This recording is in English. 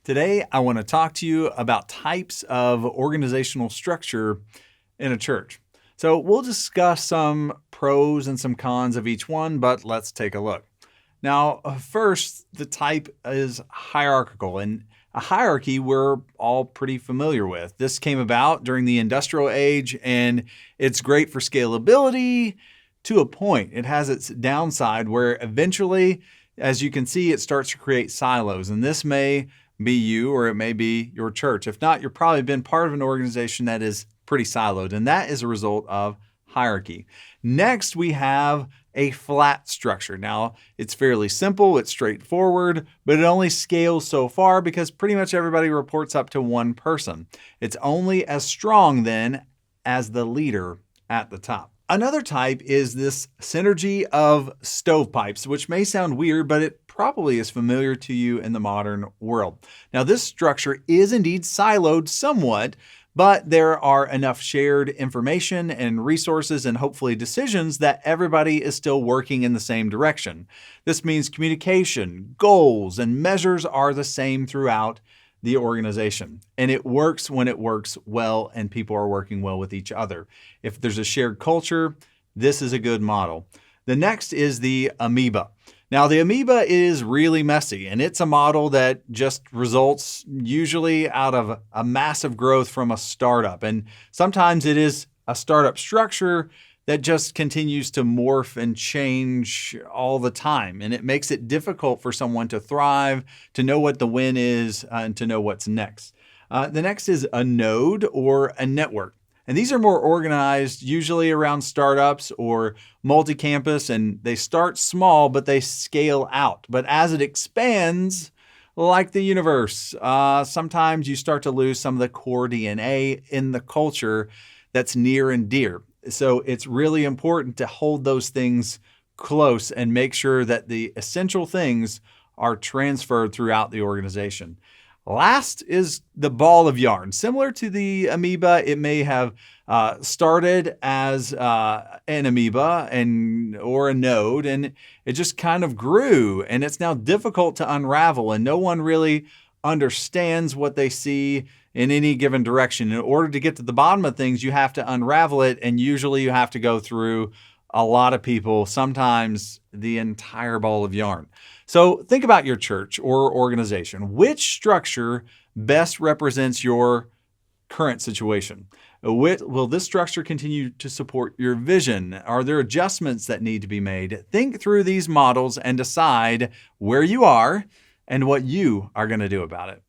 Today, I want to talk to you about types of organizational structure in a church. So, we'll discuss some pros and some cons of each one, but let's take a look. Now, first, the type is hierarchical, and a hierarchy we're all pretty familiar with. This came about during the industrial age, and it's great for scalability to a point. It has its downside where eventually, as you can see, it starts to create silos, and this may be you or it may be your church. If not, you've probably been part of an organization that is pretty siloed, and that is a result of hierarchy. Next, we have a flat structure. Now, it's fairly simple, it's straightforward, but it only scales so far because pretty much everybody reports up to one person. It's only as strong then as the leader at the top. Another type is this synergy of stovepipes, which may sound weird, but it probably is familiar to you in the modern world. Now, this structure is indeed siloed somewhat, but there are enough shared information and resources and hopefully decisions that everybody is still working in the same direction. This means communication, goals, and measures are the same throughout the organization. And it works when it works well and people are working well with each other. If there's a shared culture, this is a good model. The next is the amoeba. Now, the amoeba is really messy, and it's a model that just results usually out of a massive growth from a startup. And sometimes it is a startup structure that just continues to morph and change all the time. And it makes it difficult for someone to thrive, to know what the win is, and to know what's next. The next is a node or a network. And these are more organized, usually around startups or multi-campus, and they start small, but they scale out. But as it expands, like the universe, sometimes you start to lose some of the core DNA in the culture that's near and dear. So it's really important to hold those things close and make sure that the essential things are transferred throughout the organization. Last is the ball of yarn. Similar to the amoeba, it may have started as an amoeba or a node, and it just kind of grew, and it's now difficult to unravel, and no one really understands what they see in any given direction. In order to get to the bottom of things, you have to unravel it, and usually you have to go through a lot of people, sometimes the entire ball of yarn. So think about your church or organization. Which structure best represents your current situation? Will this structure continue to support your vision? Are there adjustments that need to be made? Think through these models and decide where you are and what you are going to do about it.